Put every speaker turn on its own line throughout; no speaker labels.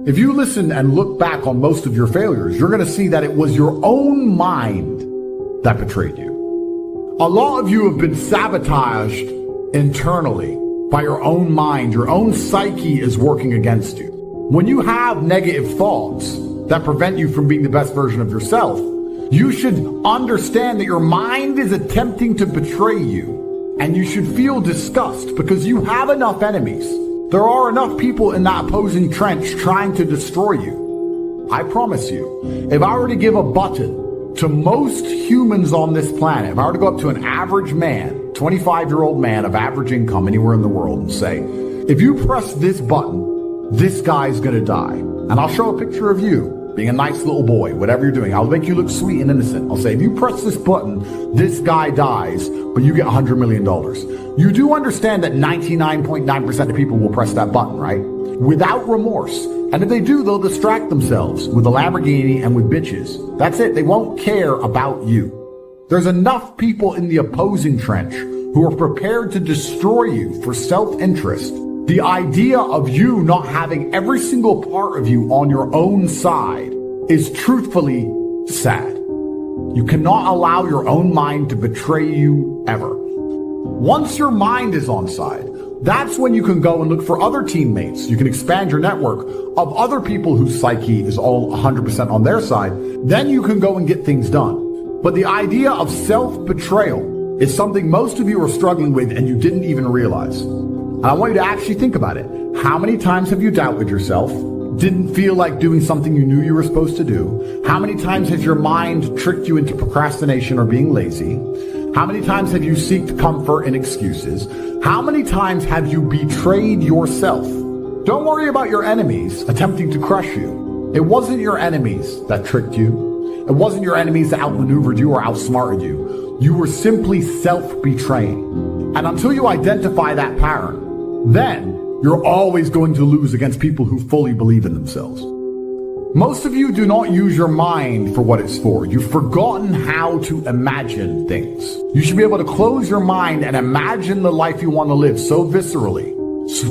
If you listen and look back on most of your failures, you're going to see that it was your own mind that betrayed you. A lot of you have been sabotaged internally by your own mind. Your own psyche is working against you. When you have negative thoughts that prevent you from being the best version of yourself, you should understand that your mind is attempting to betray you, and you should feel disgust because you have enough enemies. There are enough people in that opposing trench trying to destroy you. I promise you, if I were to give a button to most humans on this planet, if I were to go up to an average man, 25-year-old man of average income anywhere in the world and say, if you press this button, this guy's gonna die. And I'll show a picture of you being a nice little boy, whatever you're doing. I'll make you look sweet and innocent. I'll say, if you press this button, this guy dies, but you get $100 million. You do understand that 99.9% of people will press that button, right? Without remorse. And if they do, they'll distract themselves with a Lamborghini and with bitches. That's it. They won't care about you. There's enough people in the opposing trench who are prepared to destroy you for self-interest. The idea of you not having every single part of you on your own side is truthfully sad. You cannot allow your own mind to betray you ever. Once your mind is on side, that's when you can go and look for other teammates. You can expand your network of other people whose psyche is all 100% on their side. Then you can go and get things done. But the idea of self-betrayal is something most of you are struggling with and you didn't even realize. And I want you to actually think about it. How many times have you doubted yourself? Didn't feel like doing something you knew you were supposed to do? How many times has your mind tricked you into procrastination or being lazy? How many times have you sought comfort in excuses? How many times have you betrayed yourself? Don't worry about your enemies attempting to crush you. It wasn't your enemies that tricked you. It wasn't your enemies that outmaneuvered you or outsmarted you. You were simply self-betraying. And until you identify that pattern, then you're always going to lose against people who fully believe in themselves. Most of you do not use your mind for what it's for. You've forgotten how to imagine things. You should be able to close your mind and imagine the life you want to live so viscerally,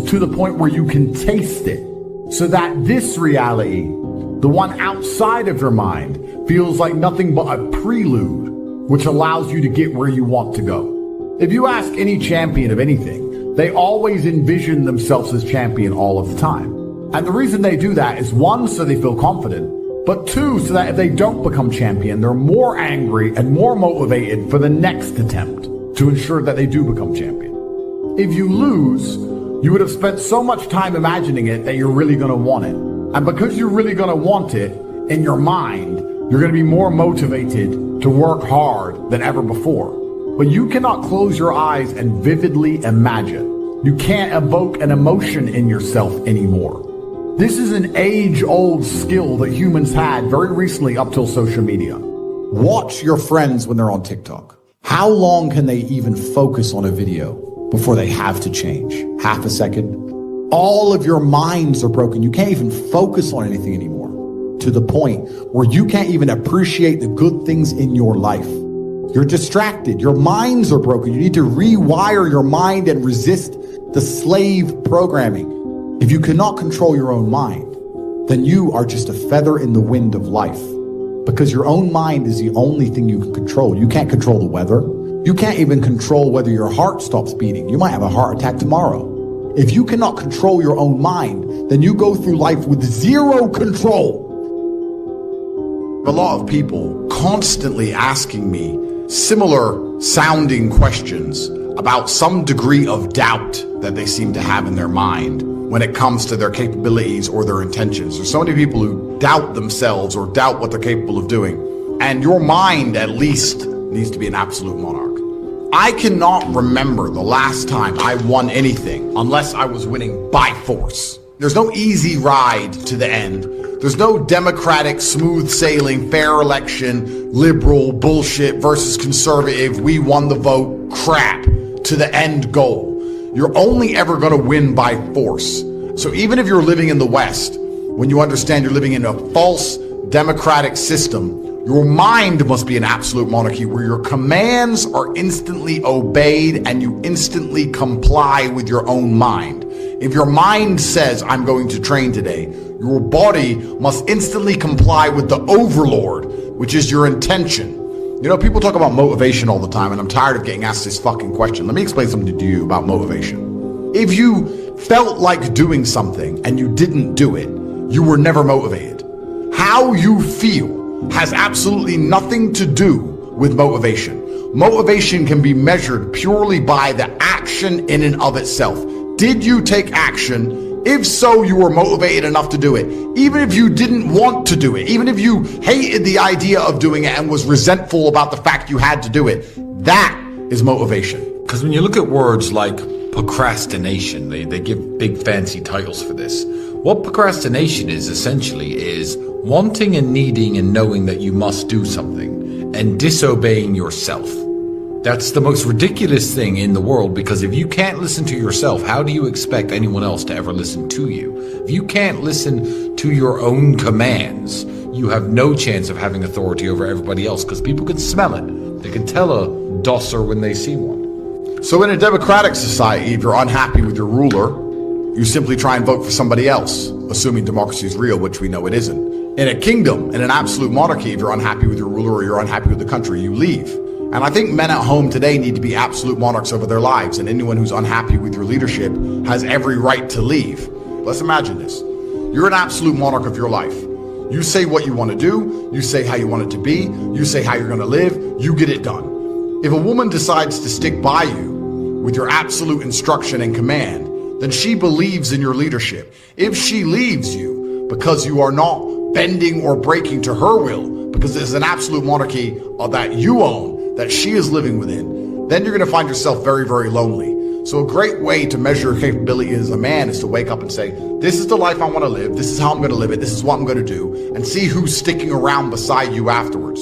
to the point where you can taste it, so that this reality, the one outside of your mind, feels like nothing but a prelude, which allows you to get where you want to go. If you ask any champion of anything, they always envision themselves as champion all of the time. And the reason they do that is, one, so they feel confident, but two, so that if they don't become champion, they're more angry and more motivated for the next attempt to ensure that they do become champion. If you lose, you would have spent so much time imagining it that you're really going to want it. And because you're really going to want it in your mind, you're going to be more motivated to work hard than ever before. But you cannot close your eyes and vividly imagine. You can't evoke an emotion in yourself anymore. This is an age-old skill that humans had very recently up till social media. Watch your friends when they're on TikTok. How long can they even focus on a video before they have to change? Half a second? All of your minds are broken. You can't even focus on anything anymore, to the point where you can't even appreciate the good things in your life. You're distracted. Your minds are broken. You need to rewire your mind and resist the slave programming. If you cannot control your own mind, then you are just a feather in the wind of life, because your own mind is the only thing you can control. You can't control the weather. You can't even control whether your heart stops beating. You might have a heart attack tomorrow. If you cannot control your own mind, then you go through life with zero control. A lot of people constantly asking me similar sounding questions about some degree of doubt that they seem to have in their mind when it comes to their capabilities or their intentions. There's so many people who doubt themselves or doubt what they're capable of doing. And your mind, at least, needs to be an absolute monarch. I cannot remember the last time I won anything unless I was winning by force. There's no easy ride to the end. There's no democratic, smooth sailing, fair election, liberal bullshit versus conservative, we won the vote crap to the end goal. You're only ever going to win by force. So even if you're living in the West, when you understand you're living in a false democratic system, your mind must be an absolute monarchy where your commands are instantly obeyed and you instantly comply with your own mind. If your mind says, I'm going to train today, Your body must instantly comply with the overlord, which is your intention. You know, people talk about motivation all the time, and I'm tired of getting asked this fucking question. Let me explain something to you about motivation. If you felt like doing something and you didn't do it, you were never motivated. How you feel has absolutely nothing to do with motivation. Motivation can be measured purely by the action in and of itself. Did you take action? If so, you were motivated enough to do it. Even if you didn't want to do it, even if you hated the idea of doing it and was resentful about the fact you had to do it, that is motivation.
Because when you look at words like procrastination, they give big fancy titles for this. What procrastination is essentially is wanting and needing and knowing that you must do something and disobeying yourself. That's the most ridiculous thing in the world, because if you can't listen to yourself, how do you expect anyone else to ever listen to you? If you can't listen to your own commands, you have no chance of having authority over everybody else, because people can smell it. They can tell a dosser when they see one.
So in a democratic society, if you're unhappy with your ruler, you simply try and vote for somebody else, assuming democracy is real, which we know it isn't. In a kingdom, in an absolute monarchy, if you're unhappy with your ruler or you're unhappy with the country, you leave. And I think men at home today need to be absolute monarchs over their lives, and anyone who's unhappy with your leadership has every right to leave. Let's imagine this. You're an absolute monarch of your life. You say what you want to do, you say how you want it to be, you say how you're going to live, you get it done. If a woman decides to stick by you with your absolute instruction and command, then she believes in your leadership. If she leaves you because you are not bending or breaking to her will, because there's an absolute monarchy that you own, that she is living within, then you're going to find yourself very, very lonely. So a great way to measure your capability as a man is to wake up and say, this is the life I want to live, this is how I'm going to live it, this is what I'm going to do, and see who's sticking around beside you afterwards.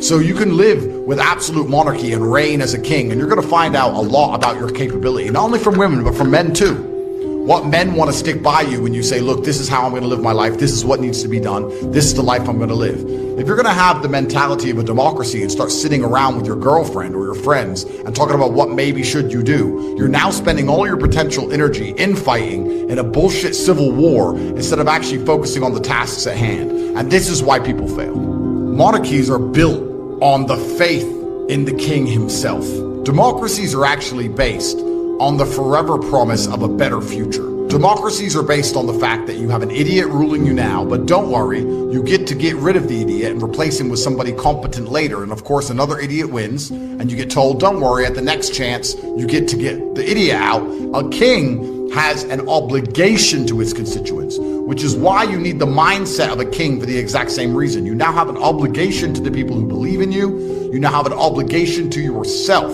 So you can live with absolute monarchy and reign as a king, and you're going to find out a lot about your capability, not only from women, but from men too. What men want to stick by you when you say, look, this is how I'm going to live my life, this is what needs to be done, this is the life I'm going to live. If you're going to have the mentality of a democracy and start sitting around with your girlfriend or your friends and talking about what maybe should you do, you're now spending all your potential energy infighting in a bullshit civil war instead of actually focusing on the tasks at hand. And this is why people fail. Monarchies are built on the faith in the king himself. Democracies are actually based on the forever promise of a better future. Democracies are based on the fact that you have an idiot ruling you now, but don't worry, you get rid of the idiot and replace him with somebody competent later. And of course, another idiot wins, and you get told, don't worry, at the next chance, you get to get the idiot out. A king has an obligation to his constituents, which is why you need the mindset of a king for the exact same reason. You now have an obligation to the people who believe in you. You now have an obligation to yourself.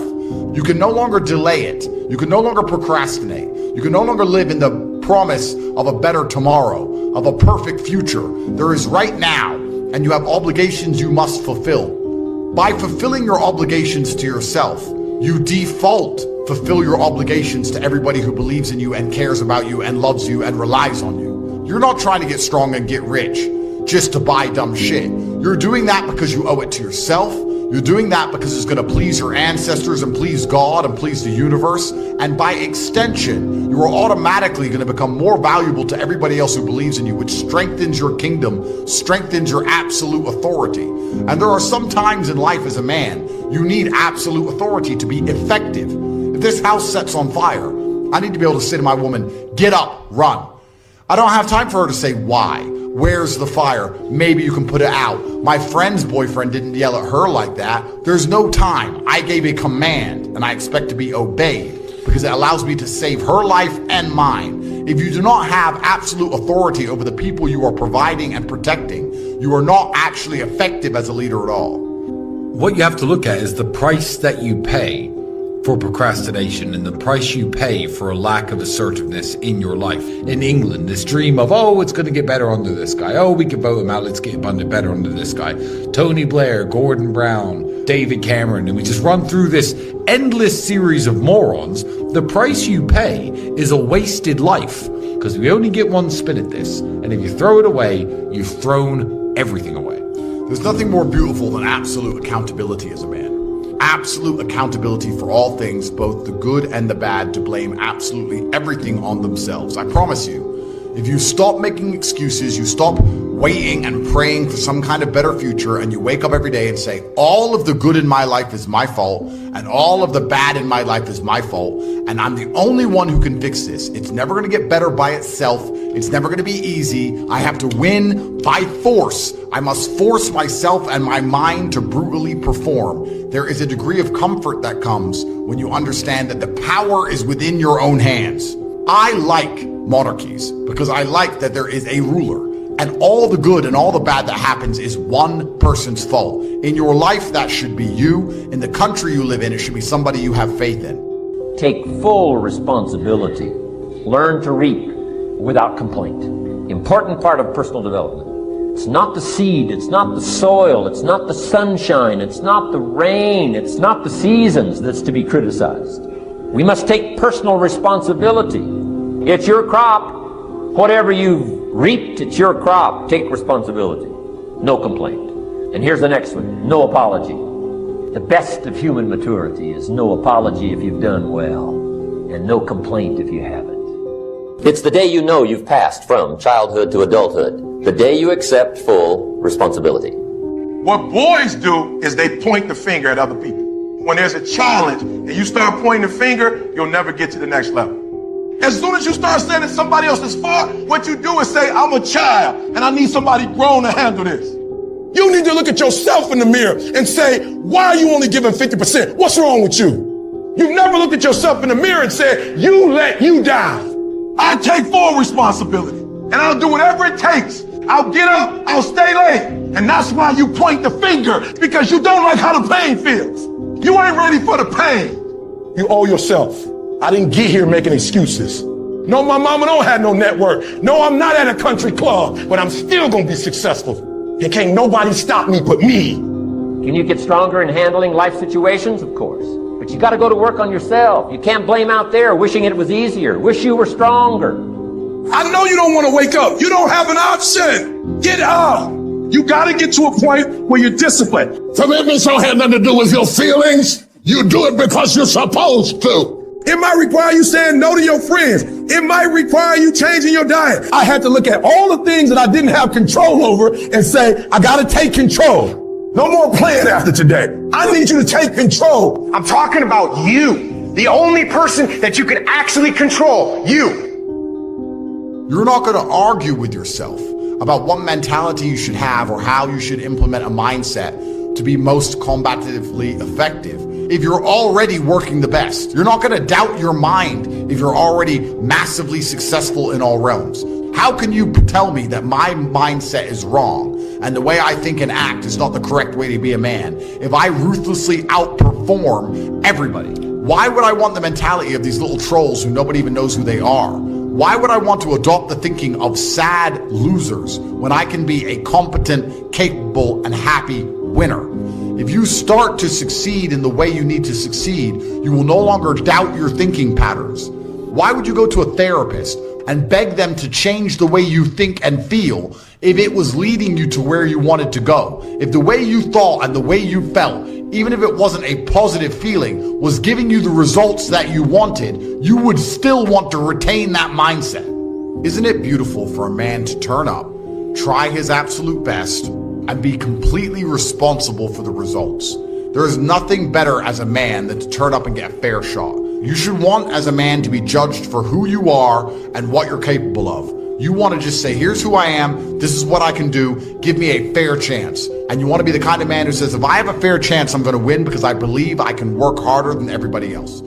You can no longer delay it. You can no longer procrastinate. You can no longer live in the promise of a better tomorrow, of a perfect future. There is right now, and you have obligations you must fulfill. By fulfilling your obligations to yourself, you default fulfill your obligations to everybody who believes in you and cares about you and loves you and relies on you. You're not trying to get strong and get rich just to buy dumb shit. You're doing that because you owe it to yourself. You're doing that because it's going to please your ancestors and please God and please the universe. And by extension, you are automatically going to become more valuable to everybody else who believes in you, which strengthens your kingdom, strengthens your absolute authority. And there are some times in life as a man, you need absolute authority to be effective. If this house sets on fire, I need to be able to say to my woman, get up, run. I don't have time for her to say why. Where's the fire? Maybe you can put it out. My friend's boyfriend didn't yell at her like that. There's no time. I gave a command and I expect to be obeyed because it allows me to save her life and mine. If you do not have absolute authority over the people you are providing and protecting, you are not actually effective as a leader at all.
What you have to look at is the price that you pay for procrastination and the price you pay for a lack of assertiveness in your life. In England, this dream of, oh, it's going to get better under this guy. Oh, we can vote him out. Let's get better under this guy. Tony Blair, Gordon Brown, David Cameron, and we just run through this endless series of morons. The price you pay is a wasted life because we only get one spin at this. And if you throw it away, you've thrown everything away.
There's nothing more beautiful than absolute accountability as a man. Absolute accountability for all things, both the good and the bad, to blame absolutely everything on themselves. I promise you, If you stop making excuses, you stop waiting and praying for some kind of better future, and you wake up every day and say, all of the good in my life is my fault, and all of the bad in my life is my fault, and I'm the only one who can fix this. It's never going to get better by itself. It's never going to be easy. I have to win by force. I must force myself and my mind to brutally perform. There is a degree of comfort that comes when you understand that the power is within your own hands. I like monarchies because I like that there is a ruler, and all the good and all the bad that happens is one person's fault. In your life, that should be you. In the country you live in, it should be somebody you have faith in.
Take full responsibility. Learn to reap without complaint. Important part of personal development. It's not the seed, it's not the soil, it's not the sunshine, it's not the rain, it's not the seasons that's to be criticized. We must take personal responsibility. It's your crop. Whatever you've reaped, it's your crop. Take responsibility. No complaint. And here's the next one. No apology. The best of human maturity is no apology if you've done well, and no complaint if you haven't. It's the day you know you've passed from childhood to adulthood. The day you accept full responsibility.
What boys do is they point the finger at other people. When there's a challenge and you start pointing the finger, you'll never get to the next level. As soon as you start saying it's somebody else's fault, what you do is say, I'm a child and I need somebody grown to handle this. You need to look at yourself in the mirror and say, why are you only giving 50%? What's wrong with you? You've never looked at yourself in the mirror and said, you let you down. I take full responsibility and I'll do whatever it takes. I'll get up, I'll stay late. And that's why you point the finger, because you don't like how the pain feels. You ain't ready for the pain. You owe yourself. I didn't get here making excuses. No, my mama don't have no network. No, I'm not at a country club, but I'm still gonna be successful. And can't nobody stop me but me.
Can you get stronger in handling life situations? Of course. But you gotta go to work on yourself. You can't blame out there wishing it was easier. Wish you were stronger.
I know you don't want to wake up. You don't have an option. Get up. You got to get to a point where you're disciplined.
Commitments don't have nothing to do with your feelings. You do it because you're supposed to.
It might require you saying no to your friends. It might require you changing your diet. I had to look at all the things that I didn't have control over and say, I got to take control. No more playing after today. I need you to take control.
I'm talking about you. The only person that you can actually control. You.
You're not going to argue with yourself about what mentality you should have or how you should implement a mindset to be most combatively effective if you're already working the best. You're not going to doubt your mind if you're already massively successful in all realms. How can you tell me that my mindset is wrong and the way I think and act is not the correct way to be a man if I ruthlessly outperform everybody? Why would I want the mentality of these little trolls who nobody even knows who they are? Why would I want to adopt the thinking of sad losers when I can be a competent, capable, and happy winner? If you start to succeed in the way you need to succeed, you will no longer doubt your thinking patterns. Why would you go to a therapist and beg them to change the way you think and feel if it was leading you to where you wanted to go? If the way you thought and the way you felt, even if it wasn't a positive feeling, was giving you the results that you wanted, you would still want to retain that mindset. Isn't it beautiful for a man to turn up, try his absolute best, and be completely responsible for the results? There is nothing better as a man than to turn up and get a fair shot. You should want as a man to be judged for who you are and what you're capable of. You want to just say, here's who I am, this is what I can do, give me a fair chance. And you want to be the kind of man who says, if I have a fair chance, I'm going to win because I believe I can work harder than everybody else.